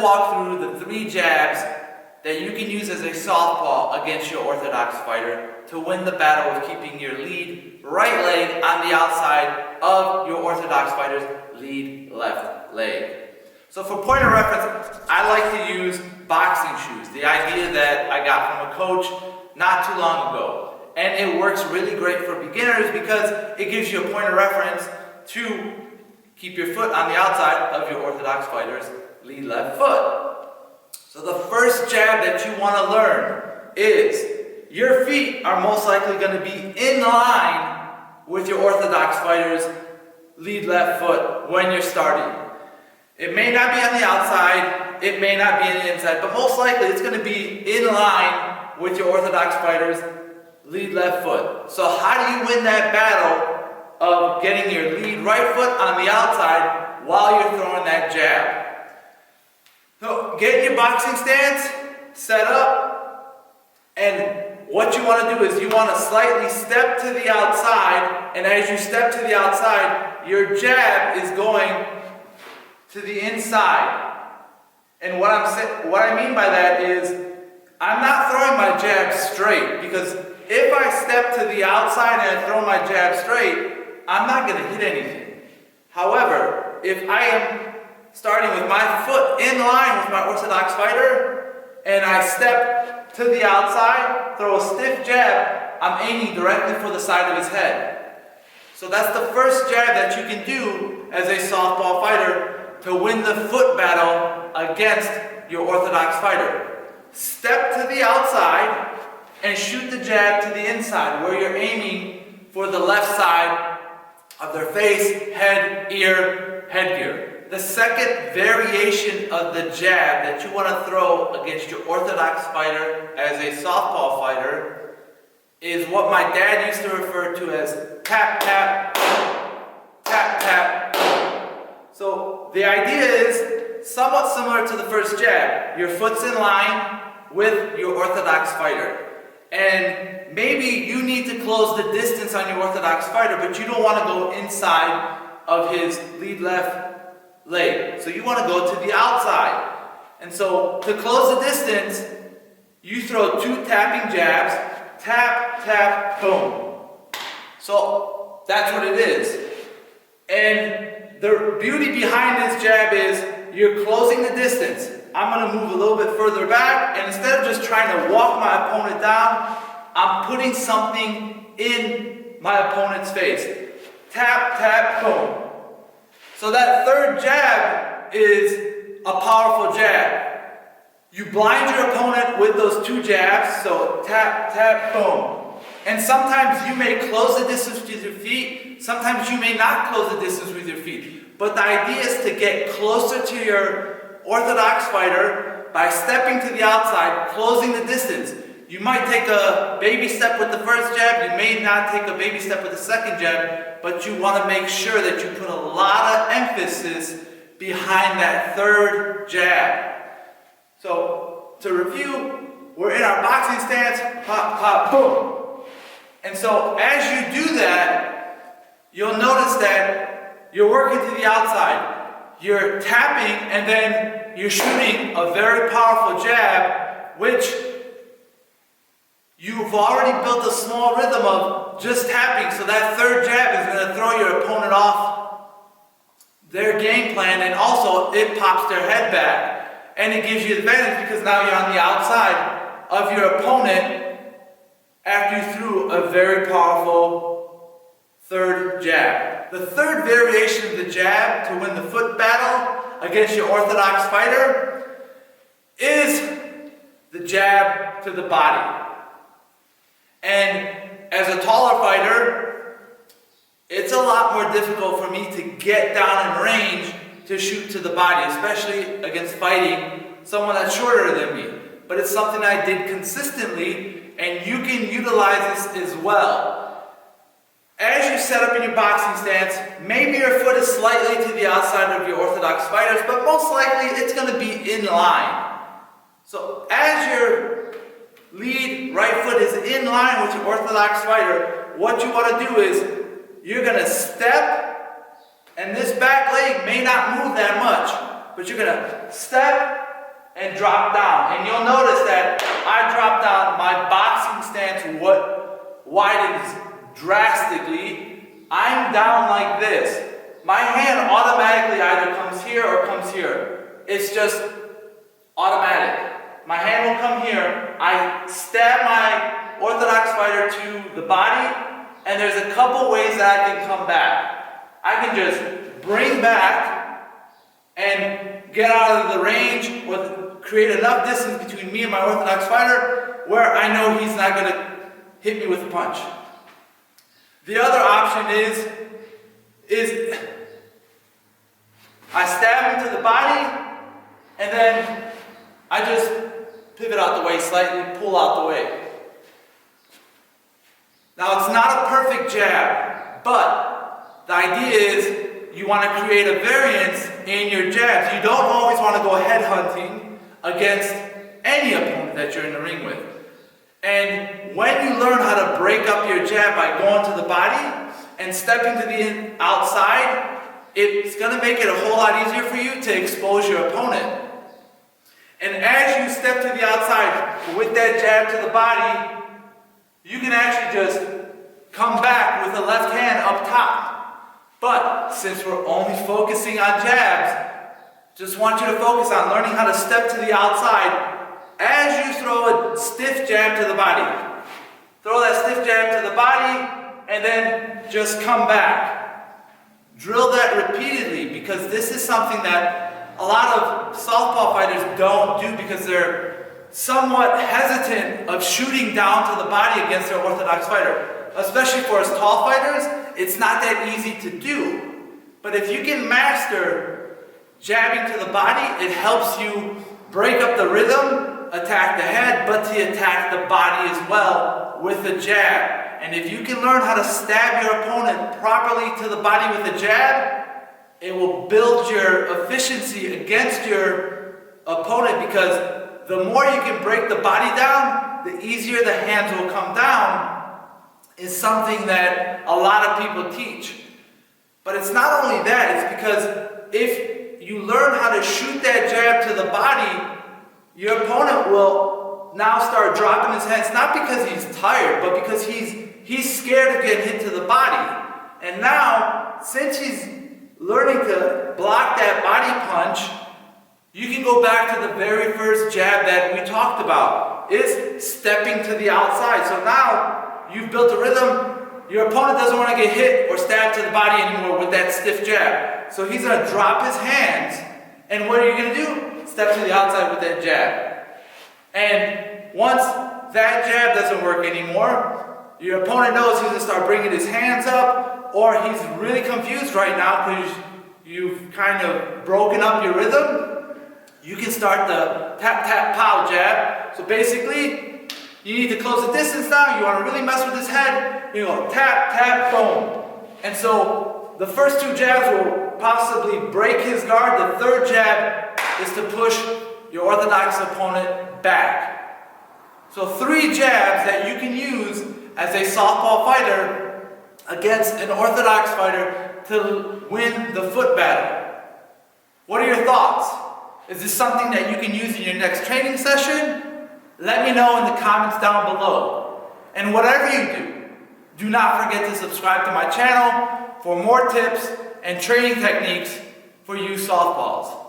walk through the 3 jabs that you can use as a southpaw against your orthodox fighter to win the battle of keeping your lead right leg on the outside of your orthodox fighter's lead left leg. So for point of reference, I like to use boxing shoes. The idea that I got from a coach not too long ago. And it works really great for beginners because it gives you a point of reference to keep your foot on the outside of your orthodox fighter's lead left foot. So the first jab that you want to learn is your feet are most likely going to be in line with your orthodox fighter's lead left foot when you're starting. It may not be on the outside, it may not be on the inside, but most likely it's going to be in line with your orthodox fighter's lead left foot. So how do you win that battle of getting your lead right foot on the outside while you're throwing that jab? So get in your boxing stance, set up, and what you want to do is you want to slightly step to the outside, and as you step to the outside, your jab is going to the inside. And what I mean by that is I'm not throwing my jab straight, because if I step to the outside and I throw my jab straight, I'm not going to hit anything. However, if I am starting with my foot in line with my orthodox fighter and I step to the outside, throw a stiff jab, I'm aiming directly for the side of his head. So that's the first jab that you can do as a southpaw fighter to win the foot battle against your orthodox fighter. Step to the outside and shoot the jab to the inside where you're aiming for the left side of their face, head, ear, headgear. The second variation of the jab that you want to throw against your orthodox fighter as a southpaw fighter is what my dad used to refer to as tap, tap, tap, tap. So the idea is somewhat similar to the first jab. Your foot's in line with your orthodox fighter. And maybe you need to close the distance on your orthodox fighter, but you don't want to go inside of his lead left leg. So you want to go to the outside. And so to close the distance, you throw 2 tapping jabs, tap, tap, boom. So that's what it is. And the beauty behind this jab is you're closing the distance. I'm going to move a little bit further back, and instead of just trying to walk my opponent down, I'm putting something in my opponent's face. Tap, tap, boom. So that third jab is a powerful jab. You blind your opponent with those 2 jabs, so tap, tap, boom. And sometimes you may close the distance with your feet, sometimes you may not close the distance with your feet. But the idea is to get closer to your orthodox fighter by stepping to the outside, closing the distance. You might take a baby step with the first jab, you may not take a baby step with the second jab, but you want to make sure that you put a lot of emphasis behind that third jab. So, to review, we're in our boxing stance, pop, pop, boom. And so, as you do that, you'll notice that you're working to the outside. You're tapping and then you're shooting a very powerful jab, which you've already built a small rhythm of just tapping. So that third jab is going to throw your opponent off their game plan, and also it pops their head back. And it gives you advantage because now you're on the outside of your opponent after you threw a very powerful third jab. The third variation of the jab to win the foot battle against your orthodox fighter is the jab to the body. And as a taller fighter, it's a lot more difficult for me to get down in range to shoot to the body, especially against fighting someone that's shorter than me. But it's something I did consistently, and you can utilize this as well. As you set up in your boxing stance, maybe your foot is slightly to the outside of your orthodox fighters, but most likely it's going to be in line. So as your lead right foot is in line with your orthodox fighter, what you want to do is you're going to step, and this back leg may not move that much, but you're going to step, and drop down. And you'll notice that I drop down, my boxing stance widens drastically. I'm down like this. My hand automatically either comes here or comes here. It's just automatic. My hand will come here. I stab my orthodox fighter to the body, and there's a couple ways that I can come back. I can just bring back and get out of the range or create enough distance between me and my orthodox fighter where I know he's not going to hit me with a punch. The other option is I stab him to the body, and then I just pivot out the way slightly, pull out the way. Now it's not a perfect jab, but the idea is you want to create a variance in your jabs. You don't always want to go head hunting against any opponent that you're in the ring with. And when you learn how to break up your jab by going to the body and stepping to the outside, it's going to make it a whole lot easier for you to expose your opponent. And as you step to the outside with that jab to the body, you can actually just come back with the left hand up top. But since we're only focusing on jabs, just want you to focus on learning how to step to the outside as you throw a stiff jab to the body. Throw that stiff jab to the body and then just come back. Drill that repeatedly, because this is something that a lot of southpaw fighters don't do because they're somewhat hesitant of shooting down to the body against their orthodox fighter. Especially for us tall fighters, it's not that easy to do. But if you can master jabbing to the body, it helps you break up the rhythm, attack the head, but to attack the body as well with the jab. And if you can learn how to stab your opponent properly to the body with a jab, it will build your efficiency against your opponent, because the more you can break the body down, the easier the hands will come down, is something that a lot of people teach. But it's not only that, it's because if you learn how to shoot that jab to the body, your opponent will now start dropping his hands, not because he's tired, but because he's scared of getting hit to the body. And now, since he's learning to block that body punch, you can go back to the very first jab that we talked about, is stepping to the outside. So now, you've built a rhythm. Your opponent doesn't want to get hit or stabbed to the body anymore with that stiff jab. So he's going to drop his hands, and what are you going to do? Step to the outside with that jab. And once that jab doesn't work anymore, your opponent knows he's going to start bringing his hands up, or he's really confused right now because you've kind of broken up your rhythm. You can start the tap, tap, pow jab. So basically, you need to close the distance now. You want to really mess with his head. You go tap, tap, boom. And so the first two jabs will possibly break his guard. The third jab is to push your orthodox opponent back. So 3 jabs that you can use as a southpaw fighter against an orthodox fighter to win the foot battle. What are your thoughts? Is this something that you can use in your next training session? Let me know in the comments down below. And whatever you do not forget to subscribe to my channel for more tips and training techniques for you southpaws.